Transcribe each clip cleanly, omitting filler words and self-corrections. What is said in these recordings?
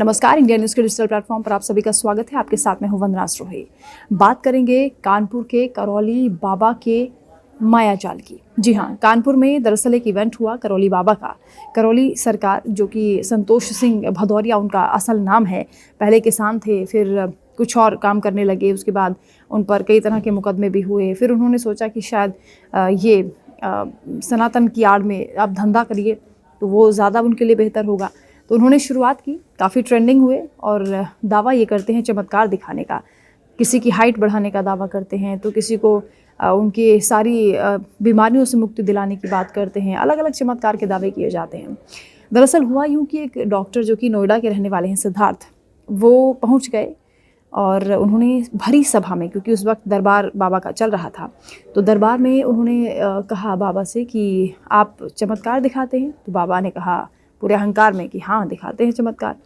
नमस्कार, India news के digital platform पर आप सभी का स्वागत है। आपके साथ में हूं वंदना रोही। बात करेंगे कानपुर के करौली बाबा के मायाजाल की। जी हाँ, कानपुर में दरअसल एक इवेंट हुआ करौली बाबा का। करौली सरकार, जो कि संतोष सिंह भदौरिया उनका असल नाम है, पहले किसान थे, फिर कुछ और काम करने लगे, उसके बाद उन पर कई तरह के मुकदमे भी हुए। फिर उन्होंने सोचा कि शायद ये सनातन की आड़ में आप धंधा करिए तो वो ज़्यादा उनके लिए बेहतर होगा। तो उन्होंने शुरुआत की, काफ़ी ट्रेंडिंग हुए और दावा ये करते हैं चमत्कार दिखाने का। किसी की हाइट बढ़ाने का दावा करते हैं, तो किसी को उनकी सारी बीमारियों से मुक्ति दिलाने की बात करते हैं। अलग अलग चमत्कार के दावे किए जाते हैं। दरअसल हुआ यूँ कि एक डॉक्टर जो कि नोएडा के रहने वाले हैं, सिद्धार्थ, वो पहुँच गए और उन्होंने भरी सभा में, क्योंकि उस वक्त दरबार बाबा का चल रहा था, तो दरबार में उन्होंने कहा बाबा से कि आप चमत्कार दिखाते हैं। तो बाबा ने कहा पूरे अहंकार में कि हाँ, दिखाते हैं चमत्कार।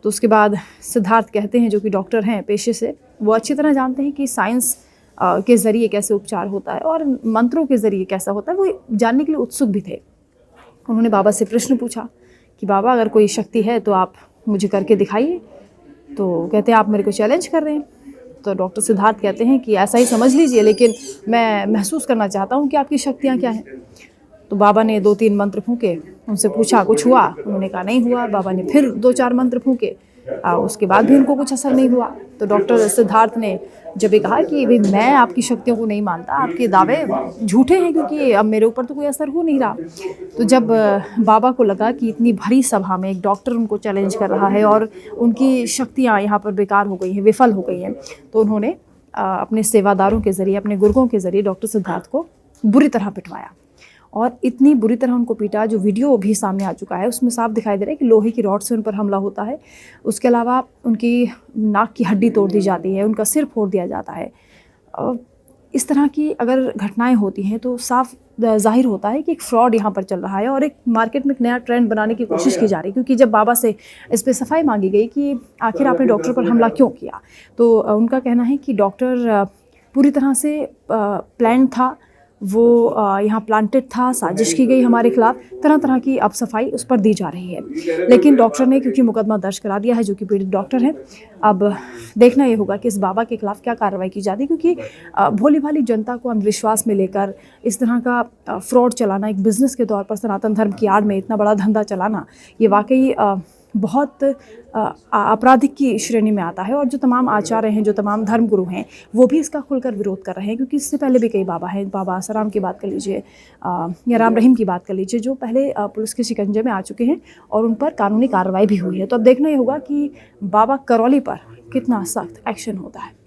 तो उसके बाद सिद्धार्थ कहते हैं, जो कि डॉक्टर हैं पेशे से, वो अच्छी तरह जानते हैं कि साइंस के ज़रिए कैसे उपचार होता है और मंत्रों के ज़रिए कैसा होता है, वो जानने के लिए उत्सुक भी थे। उन्होंने बाबा से प्रश्न पूछा कि बाबा, अगर कोई शक्ति है तो आप मुझे करके दिखाइए। तो कहते हैं आप मेरे को चैलेंज कर रहे हैं। तो डॉक्टर सिद्धार्थ कहते हैं कि ऐसा ही समझ लीजिए, लेकिन मैं महसूस करना चाहता हूँ कि आपकी शक्तियाँ क्या हैं। तो बाबा ने 2-3 मंत्र फूंके, उनसे पूछा कुछ हुआ? उन्होंने कहा नहीं हुआ। बाबा ने फिर 2-4 मंत्र फूंके, उसके बाद भी उनको कुछ असर नहीं हुआ। तो डॉक्टर सिद्धार्थ ने जब ये कहा कि भाई मैं आपकी शक्तियों को नहीं मानता, आपके दावे झूठे हैं, क्योंकि अब मेरे ऊपर तो कोई असर हो नहीं रहा। तो जब बाबा को लगा कि इतनी भरी सभा में एक डॉक्टर उनको चैलेंज कर रहा है और उनकी शक्तियाँ यहाँ पर बेकार हो गई हैं, विफल हो गई हैं, तो उन्होंने अपने सेवादारों के ज़रिए, अपने गुर्गों के ज़रिए डॉक्टर सिद्धार्थ को बुरी तरह पिटवाया। और इतनी बुरी तरह उनको पीटा, जो वीडियो भी सामने आ चुका है, उसमें साफ दिखाई दे रहा है कि लोहे की रॉड से उन पर हमला होता है। उसके अलावा उनकी नाक की हड्डी तोड़ दी जाती है, उनका सिर फोड़ दिया जाता है। इस तरह की अगर घटनाएं होती हैं तो साफ जाहिर होता है कि एक फ्रॉड यहाँ पर चल रहा है और एक मार्केट में एक नया ट्रेंड बनाने की कोशिश की जा रही है। क्योंकि जब बाबा से इस पर सफाई मांगी गई कि आखिर आपने डॉक्टर पर हमला क्यों किया, तो उनका कहना है कि डॉक्टर पूरी तरह से प्लान था, वो यहाँ प्लांटेड था, साजिश की गई हमारे खिलाफ, तरह तरह की अब सफाई उस पर दी जा रही है। लेकिन डॉक्टर ने क्योंकि मुकदमा दर्ज करा दिया है, जो कि पीड़ित डॉक्टर हैं, अब देखना ये होगा कि इस बाबा के खिलाफ क्या कार्रवाई की जाती है। क्योंकि भोली भाली जनता को अंधविश्वास में लेकर इस तरह का फ्रॉड चलाना, एक बिज़नेस के तौर पर सनातन धर्म की आड़ में इतना बड़ा धंधा चलाना, ये वाकई बहुत आपराधिक की श्रेणी में आता है। और जो तमाम आचार्य हैं, जो तमाम धर्मगुरु हैं, वो भी इसका खुलकर विरोध कर रहे हैं। क्योंकि इससे पहले भी कई बाबा हैं, बाबा आसाराम की बात कर लीजिए या राम रहीम की बात कर लीजिए, जो पहले पुलिस के शिकंजे में आ चुके हैं और उन पर कानूनी कार्रवाई भी हुई है। तो अब देखना ये होगा कि बाबा करौली पर कितना सख्त एक्शन होता है।